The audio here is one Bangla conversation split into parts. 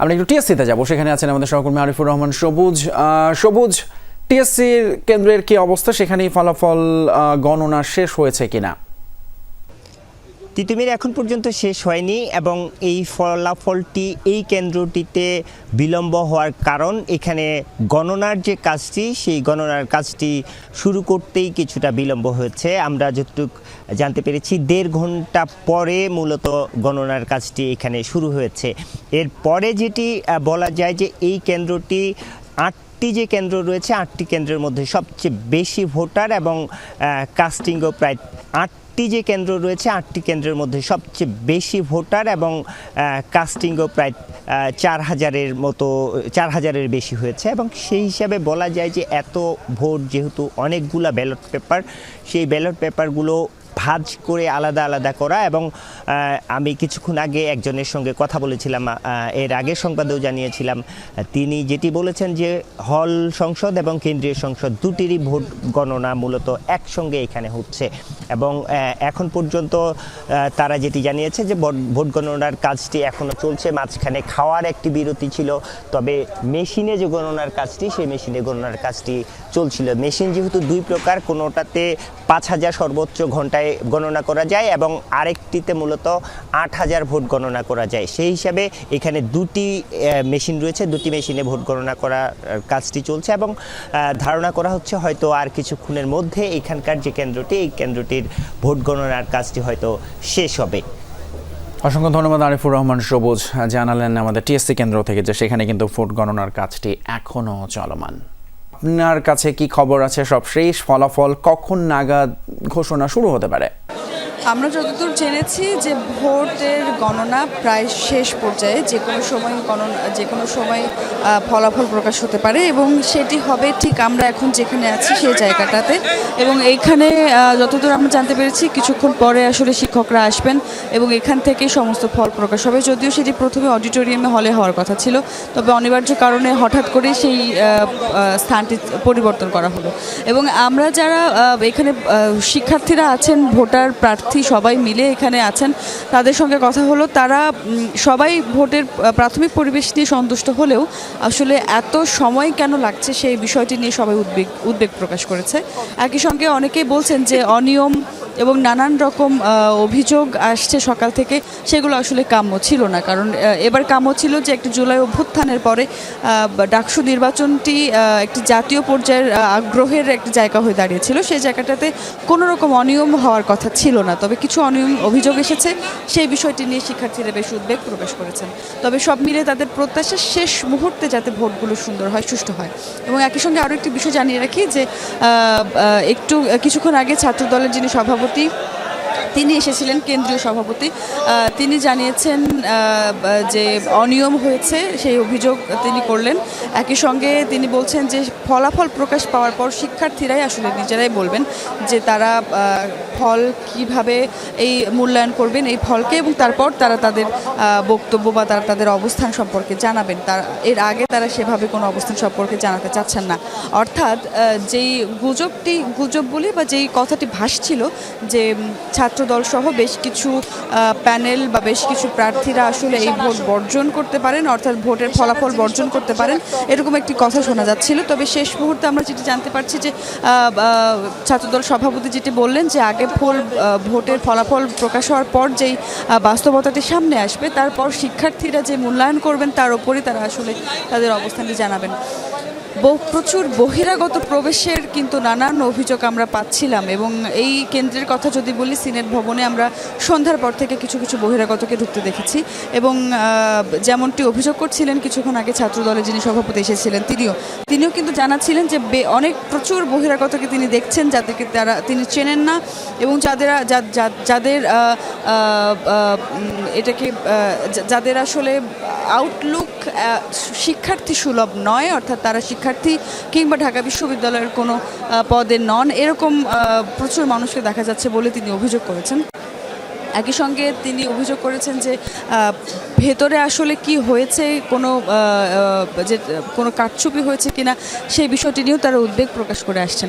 আমরা একটু টিএসসিতে যাব, সেখানে আছেন আমাদের সহকর্মী আরিফুর রহমান সবুজ। সবুজ, টিএসসির কেন্দ্রের কি অবস্থা, সেখানেই ফলাফল গণনা শেষ হয়েছে কিনা? তিতুমির এখন পর্যন্ত শেষ হয়নি এবং এই ফলাফলটি এই কেন্দ্রটিতে বিলম্ব হওয়ার কারণ এখানে গণনার যে কাজটি সেই গণনার কাজটি শুরু করতেই কিছুটা বিলম্ব হয়েছে। আমরা যতটুকু জানতে পেরেছি 1.5 ঘন্টা পরে মূলত গণনার কাজটি এখানে শুরু হয়েছে। এরপরে যেটি বলা যায় যে এই কেন্দ্রটি 8টি যে কেন্দ্র রয়েছে 8টি কেন্দ্রের মধ্যে সবচেয়ে বেশি ভোটার এবং কাস্টিংও প্রায় 8টি যে কেন্দ্র রয়েছে 8টি কেন্দ্রের মধ্যে সবচেয়ে বেশি ভোটার এবং কাস্টিংও প্রায় 4,000-এর বেশি হয়েছে এবং সেই হিসাবে বলা যায় যে এত ভোট যেহেতু অনেকগুলা ব্যালট পেপার, সেই ব্যালট পেপারগুলো ভাঁজ করে আলাদা আলাদা করা এবং আমি কিছুক্ষণ আগে একজনের সঙ্গে কথা বলেছিলাম, এর আগের সংবাদেও জানিয়েছিলাম, তিনি যেটি বলেছেন যে হল সংসদ এবং কেন্দ্রীয় সংসদ দুটিরই ভোট গণনা মূলত একসঙ্গে এখানে হচ্ছে এবং এখন পর্যন্ত তারা যেটি জানিয়েছে যে ভোট গণনার কাজটি এখনও চলছে। মাঝখানে খাওয়ার একটি বিরতি ছিল, তবে মেশিনে যে গণনার কাজটি সেই মেশিনে গণনার কাজটি চলছিল। মেশিন যেহেতু 2 প্রকার, কোনোটাতে 5,000 সর্বোচ্চ ঘন্টায় গণনা করা যায় এবং আরেকটিতে মূলত 8,000 ভোট গণনা করা যায়। সেই হিসাবে এখানে 2টি মেশিন রয়েছে, 2টি মেশিনে ভোট গণনা করার কাজটি চলছে এবং ধারণা করা হচ্ছে হয়তো আর কিছুক্ষণের মধ্যে এখানকার যে কেন্দ্রটি এই কেন্দ্রটির ভোট গণনার কাজটি হয়তো শেষ হবে। অসংখ্য ধন্যবাদ আরিফুর রহমান সবুজ, জানালেন আমাদের টিএসসি কেন্দ্র থেকে যে সেখানে কিন্তু ভোট গণনার কাজটি এখনও চলমান। আপনার কাছে কি খবর আছে, সব শেষ ফলাফল কখন নাগাদ ঘোষণা শুরু হতে পারে? আমরা যতদূর জেনেছি যে ভোটের গণনা প্রায় শেষ পর্যায়ে, যে কোনো সময় ফলাফল প্রকাশ হতে পারে এবং সেটি হবে ঠিক আমরা এখন যেখানে আছি সেই জায়গাটাতে। এবং এইখানে যতদূর আমরা জানতে পেরেছি কিছুক্ষণ পরে আসলে শিক্ষকরা আসবেন এবং এখান থেকেই সমস্ত ফল প্রকাশ হবে। যদিও সেটি প্রথমে অডিটোরিয়ামে হলে হওয়ার কথা ছিল, তবে অনিবার্য কারণে হঠাৎ করে সেই স্থানটি পরিবর্তন করা হলো। এবং আমরা যারা এখানে শিক্ষার্থীরা আছেন, ভোটার প্রার্থী সবাই মিলে এখানে আছেন, তাদের সঙ্গে কথা হলো। তারা সবাই ভোটের প্রাথমিক পরিবেশ নিয়ে সন্তুষ্ট হলেও আসলে এত সময় কেন লাগছে সেই বিষয়টি নিয়ে সবাই উদ্বেগ প্রকাশ করেছে। একই সঙ্গে অনেকেই বলছেন যে অনিয়ম এবং নানান রকম অভিযোগ আসছে সকাল থেকে, সেগুলো আসলে কাম্য ছিল না। কারণ এবার কাম্য ছিল যে একটি জুলাই অভ্যুত্থানের পরে ডাকসু নির্বাচনটি একটি জাতীয় পর্যায়ের আগ্রহের একটি জায়গা হয়ে দাঁড়িয়েছিল। সেই জায়গাটাতে কোনো রকম অনিয়ম হওয়ার কথা ছিল না, তবে কিছু অনিয়ম অভিযোগ এসেছে। সেই বিষয়টি নিয়ে শিক্ষার্থীরা বেশ উদ্বেগ প্রকাশ করেছেন। তবে সব মিলে তাদের প্রত্যাশা শেষ মুহূর্তে যাতে ভোটগুলো সুন্দর হয়, সুষ্ঠু হয়। এবং একই সঙ্গে আরও একটি বিষয় জানিয়ে রাখি যে কিছুক্ষণ আগে ছাত্রদলের যিনি সভাপতি তিনি এসেছিলেন, কেন্দ্রীয় সভাপতি, তিনি জানিয়েছেন যে অনিয়ম হয়েছে, সেই অভিযোগ তিনি করলেন। একই সঙ্গে তিনি বলছেন যে ফলাফল প্রকাশ পাওয়ার পর শিক্ষার্থীরাই আসলে নিজেরাই বলবেন যে তারা ফল কিভাবে এই মূল্যায়ন করবেন এই ফলকে, এবং তারপর তারা তাদের বক্তব্য বা তারা তাদের অবস্থান সম্পর্কে জানাবেন। এর আগে তারা সেভাবে কোনো অবস্থান সম্পর্কে জানাতে চাচ্ছেন না। অর্থাৎ যেই গুজব বলি বা যেই কথাটি ভাসছিল যে ছাত্রদল সহ বেশ কিছু প্যানেল বা বেশ কিছু প্রার্থীরা আসলে এই ভোট বর্জন করতে পারেন, অর্থাৎ ভোটের ফলাফল বর্জন করতে পারেন, এরকম একটি কথা শোনা যাচ্ছিল। তবে শেষ মুহূর্তে আমরা যেটি জানতে পারছি যে ছাত্রদল সভাপতি যেটি বললেন যে আগে ভোটের ফলাফল প্রকাশ হওয়ার পর যেই বাস্তবতাটি সামনে আসবে, তারপর শিক্ষার্থীরা যে মূল্যায়ন করবেন তার উপরই তারা আসলে তাদের অবস্থানটি জানাবেন। প্রচুর বহিরাগত প্রবেশের কিন্তু নানান অভিযোগ আমরা পাচ্ছিলাম এবং এই কেন্দ্রের কথা যদি বলি, সিনেট ভবনে আমরা সন্ধ্যার পর থেকে কিছু বহিরাগতকে ঢুকতে দেখেছি এবং যেমনটি অভিযোগ করছিলেন কিছুক্ষণ আগে ছাত্রদলের যিনি সভাপতি এসেছিলেন তিনিও কিন্তু জানাচ্ছিলেন যে প্রচুর বহিরাগতকে তিনি দেখছেন যাদেরকে তিনি চেনেন না এবং যাদের আসলে আউটলুক শিক্ষার্থী সুলভ নয়, অর্থাৎ তারা শিক্ষার্থী কিংবা ঢাকা বিশ্ববিদ্যালয়ের কোনো পদে নন, এরকম প্রচুর মানুষকে দেখা যাচ্ছে বলে তিনি অভিযোগ করেছেন। একই সঙ্গে তিনি অভিযোগ করেছেন যে ভেতরে আসলে কি হয়েছে, কোনো কারচুপি হয়েছে কিনা সেই বিষয়টি নিয়েও তারা উদ্বেগ প্রকাশ করে আসছেন।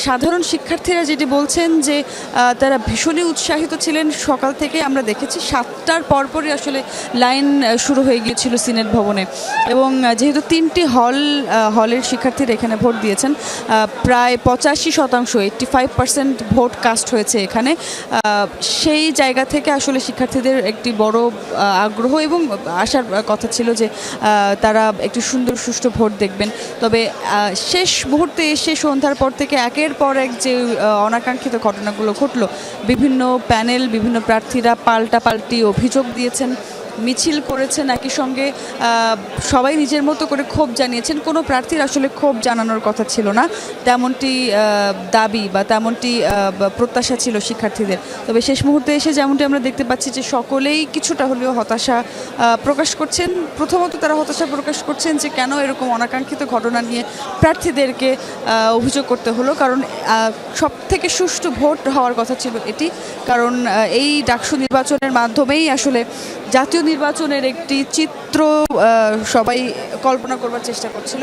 সাধারণ শিক্ষার্থীরা যেটি বলছেন যে তারা ভীষণই উৎসাহিত ছিলেন, সকাল থেকে আমরা দেখেছি 7টার পরপরই আসলে লাইন শুরু হয়ে গিয়েছিল সিনেট ভবনে, এবং যেহেতু 3টি হলের শিক্ষার্থীরা এখানে ভোট দিয়েছেন, প্রায় 85% 85% ভোট কাস্ট হয়েছে এখানে। সেই জায়গা থেকে আসলে শিক্ষার্থীদের একটি বড় আগ্রহ এবং আশার কথা ছিল যে তারা একটি সুন্দর সুষ্ঠু ভোট দেখবেন। তবে শেষ মুহূর্তে এসে সন্ধ্যার পর থেকে একের পর এক যে অনাকাঙ্ক্ষিত ঘটনাগুলো ঘটলো, বিভিন্ন প্যানেল, বিভিন্ন প্রার্থীরা পাল্টাপাল্টি অভিযোগ দিয়েছেন, মিছিল করেছেন, একই সঙ্গে সবাই নিজের মতো করে ক্ষোভ জানিয়েছেন। কোনো প্রার্থীর আসলে ক্ষোভ জানানোর কথা ছিল না, তেমনটি দাবি বা তেমনটি প্রত্যাশা ছিল শিক্ষার্থীদের। তবে শেষ মুহূর্তে এসে যেমনটি আমরা দেখতে পাচ্ছি যে সকলেই কিছুটা হলেও হতাশা প্রকাশ করছেন। প্রথমত তারা হতাশা প্রকাশ করছেন যে কেন এরকম অনাকাঙ্ক্ষিত ঘটনা নিয়ে প্রার্থীদেরকে অভিযোগ করতে হলো, কারণ সব থেকে সুষ্ঠু ভোট হওয়ার কথা ছিল এটি। কারণ এই ডাকসু নির্বাচনের মাধ্যমেই আসলে জাতীয় নির্বাচনের একটি চিত্র সবাই কল্পনা করবার চেষ্টা করছিল,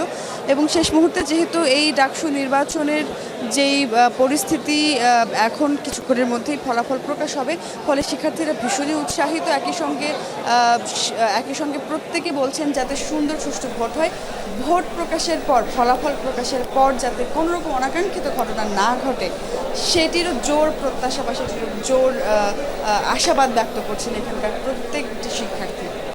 এবং শেষ মুহূর্তে যেহেতু এই ডাকসু নির্বাচনের যেই পরিস্থিতি এখন কিছুক্ষণের মধ্যেই ফলাফল প্রকাশ হবে, ফলে শিক্ষার্থীরা ভীষণই উৎসাহিত। একই সঙ্গে প্রত্যেকে বলছেন যাতে সুন্দর সুষ্ঠু ভোট হয়, ভোট প্রকাশের পর, ফলাফল প্রকাশের পর যাতে কোনোরকম অনাকাঙ্ক্ষিত ঘটনা না ঘটে সেটিরও জোর প্রত্যাশা বা সেটির জোর আশাবাদ ব্যক্ত করছেন এখানকার প্রত্যেকটি শিক্ষার্থী।